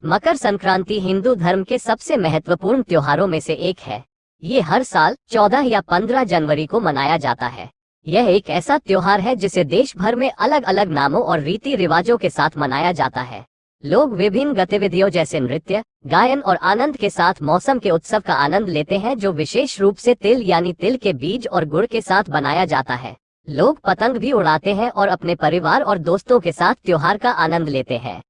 मकर संक्रांति हिंदू धर्म के सबसे महत्वपूर्ण त्योहारों में से एक है। ये हर साल 14 या 15 जनवरी को मनाया जाता है। यह एक ऐसा त्योहार है जिसे देश भर में अलग अलग नामों और रीति रिवाजों के साथ मनाया जाता है। लोग विभिन्न गतिविधियों जैसे नृत्य, गायन और आनंद के साथ मौसम के उत्सव का आनंद लेते हैं, जो विशेष रूप से तिल यानी तिल के बीज और गुड़ के साथ बनाया जाता है। लोग पतंग भी उड़ाते हैं और अपने परिवार और दोस्तों के साथ त्योहार का आनंद लेते हैं।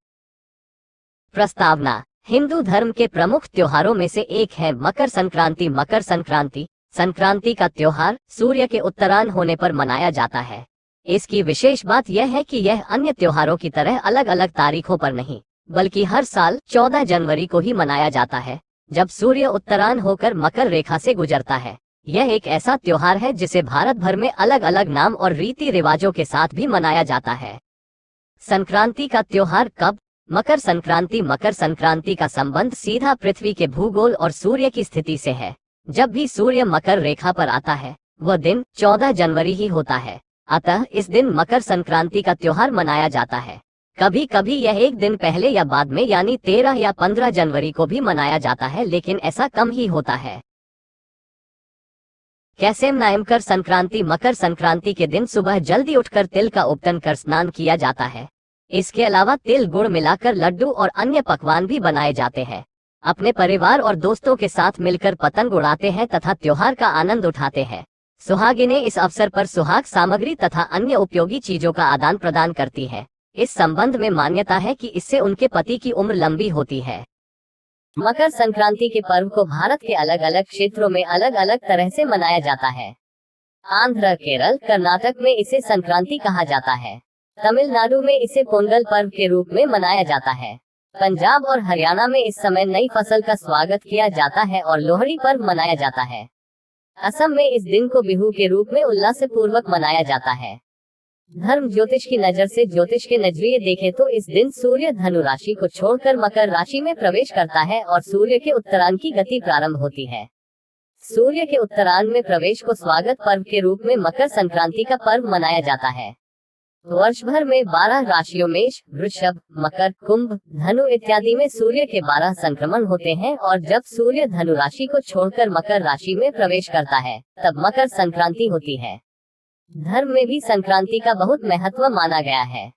प्रस्तावना: हिंदू धर्म के प्रमुख त्योहारों में से एक है मकर संक्रांति। मकर संक्रांति संक्रांति का त्योहार सूर्य के उत्तरायण होने पर मनाया जाता है। इसकी विशेष बात यह है कि यह अन्य त्योहारों की तरह अलग अलग तारीखों पर नहीं, बल्कि हर साल 14 जनवरी को ही मनाया जाता है, जब सूर्य उत्तरायण होकर मकर रेखा से गुजरता है। यह एक ऐसा त्योहार है जिसे भारत भर में अलग अलग नाम और रीति रिवाजों के साथ भी मनाया जाता है। संक्रांति का त्योहार कब? मकर संक्रांति का संबंध सीधा पृथ्वी के भूगोल और सूर्य की स्थिति से है। जब भी सूर्य मकर रेखा पर आता है, वह दिन 14 जनवरी ही होता है। अतः इस दिन मकर संक्रांति का त्योहार मनाया जाता है। कभी कभी यह एक दिन पहले या बाद में यानी 13 या 15 जनवरी को भी मनाया जाता है, लेकिन ऐसा कम ही होता है। कैसे मनाएं मकर संक्रांति? मकर संक्रांति के दिन सुबह जल्दी उठकर तिल का उपटन कर स्नान किया जाता है। इसके अलावा तिल गुड़ मिलाकर लड्डू और अन्य पकवान भी बनाए जाते हैं। अपने परिवार और दोस्तों के साथ मिलकर पतंग उड़ाते हैं तथा त्योहार का आनंद उठाते हैं। सुहागिनें इस अवसर पर सुहाग सामग्री तथा अन्य उपयोगी चीजों का आदान प्रदान करती है। इस संबंध में मान्यता है कि इससे उनके पति की उम्र लंबी होती है। मकर संक्रांति के पर्व को भारत के अलग अलग क्षेत्रों में अलग अलग तरह से मनाया जाता है। आंध्र, केरल, कर्नाटक में इसे संक्रांति कहा जाता है। तमिलनाडु में इसे पोंगल पर्व के रूप में मनाया जाता है। पंजाब और हरियाणा में इस समय नई फसल का स्वागत किया जाता है और लोहड़ी पर्व मनाया जाता है। असम में इस दिन को बिहू के रूप में उल्लासपूर्वक मनाया जाता है। धर्म ज्योतिष की नजर से ज्योतिष के नजरिए देखें तो इस दिन सूर्य धनु राशि को छोड़कर मकर राशि में प्रवेश करता है और सूर्य के उत्तरायण की गति प्रारंभ होती है। सूर्य के उत्तरायण में प्रवेश को स्वागत पर्व के रूप में मकर संक्रांति का पर्व मनाया जाता है। वर्ष भर में 12 राशियों मेष, वृषभ, मकर, कुंभ, धनु इत्यादि में सूर्य के 12 संक्रमण होते हैं और जब सूर्य धनु राशि को छोड़कर मकर राशि में प्रवेश करता है, तब मकर संक्रांति होती है। धर्म में भी संक्रांति का बहुत महत्व माना गया है।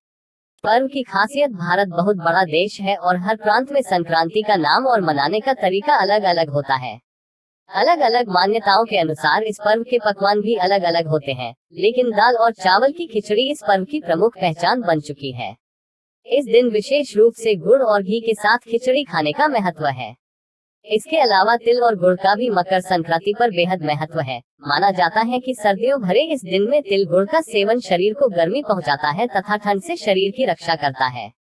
पर्व की खासियत: भारत बहुत बड़ा देश है और हर प्रांत में संक्रांति का नाम और मनाने का तरीका अलग अलग होता है। अलग अलग मान्यताओं के अनुसार इस पर्व के पकवान भी अलग अलग होते हैं, लेकिन दाल और चावल की खिचड़ी इस पर्व की प्रमुख पहचान बन चुकी है। इस दिन विशेष रूप से गुड़ और घी के साथ खिचड़ी खाने का महत्व है। इसके अलावा तिल और गुड़ का भी मकर संक्रांति पर बेहद महत्व है। माना जाता है कि सर्दियों भरे इस दिन में तिल गुड़ का सेवन शरीर को गर्मी पहुंचाता है तथा ठंड से शरीर की रक्षा करता है।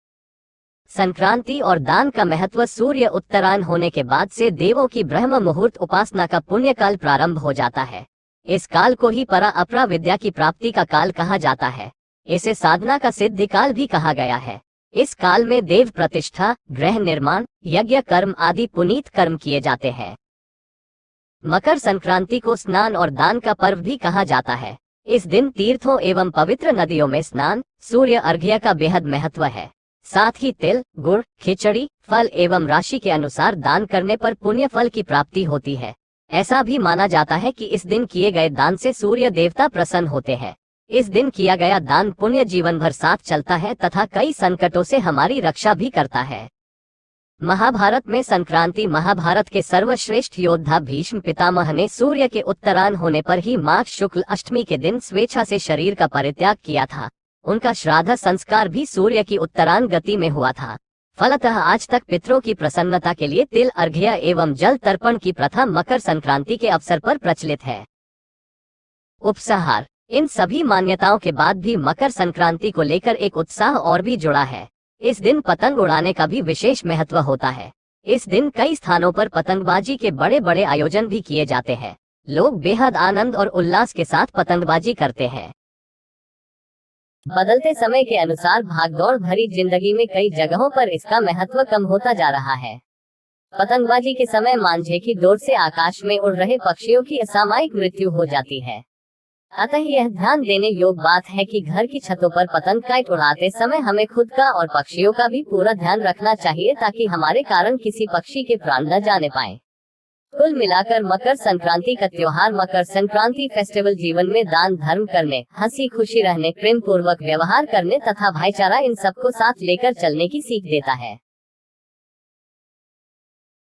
संक्रांति और दान का महत्व: सूर्य उत्तरायण होने के बाद से देवों की ब्रह्म मुहूर्त उपासना का पुण्य काल प्रारंभ हो जाता है। इस काल को ही परा अपरा विद्या की प्राप्ति का काल कहा जाता है। इसे साधना का सिद्धि काल भी कहा गया है। इस काल में देव प्रतिष्ठा, गृह निर्माण, यज्ञ कर्म आदि पुनीत कर्म किए जाते हैं। मकर संक्रांति को स्नान और दान का पर्व भी कहा जाता है। इस दिन तीर्थों एवं पवित्र नदियों में स्नान, सूर्य अर्घ्य का बेहद महत्व है। साथ ही तिल, गुड़, खिचड़ी, फल एवं राशि के अनुसार दान करने पर पुण्य फल की प्राप्ति होती है। ऐसा भी माना जाता है कि इस दिन किए गए दान से सूर्य देवता प्रसन्न होते हैं। इस दिन किया गया दान पुण्य जीवन भर साथ चलता है तथा कई संकटों से हमारी रक्षा भी करता है। महाभारत में संक्रांति: महाभारत के सर्वश्रेष्ठ योद्धा भीष्म पितामह ने सूर्य के उत्तरायण होने पर ही माघ शुक्ल अष्टमी के दिन स्वेच्छा से शरीर का परित्याग किया था। उनका श्राद्ध संस्कार भी सूर्य की उत्तरायण गति में हुआ था। फलतः आज तक पितरों की प्रसन्नता के लिए तिल अर्घ्य एवं जल तर्पण की प्रथा मकर संक्रांति के अवसर पर प्रचलित है। उपसंहार: इन सभी मान्यताओं के बाद भी मकर संक्रांति को लेकर एक उत्साह और भी जुड़ा है। इस दिन पतंग उड़ाने का भी विशेष महत्व होता है। इस दिन कई स्थानों पर पतंगबाजी के बड़े बड़े आयोजन भी किए जाते हैं। लोग बेहद आनंद और उल्लास के साथ पतंगबाजी करते हैं। बदलते समय के अनुसार भागदौड़ भरी जिंदगी में कई जगहों पर इसका महत्व कम होता जा रहा है। पतंगबाजी के समय मांझे की डोर से आकाश में उड़ रहे पक्षियों की असामयिक मृत्यु हो जाती है। अतः यह ध्यान देने योग्य बात है कि घर की छतों पर पतंग काइट उड़ाते समय हमें खुद का और पक्षियों का भी पूरा ध्यान रखना चाहिए, ताकि हमारे कारण किसी पक्षी के प्राण न जाने पाए। कुल मिलाकर मकर संक्रांति का त्योहार, मकर संक्रांति फेस्टिवल जीवन में दान धर्म करने, हंसी खुशी रहने, प्रेम पूर्वक व्यवहार करने तथा भाईचारा इन सबको साथ लेकर चलने की सीख देता है।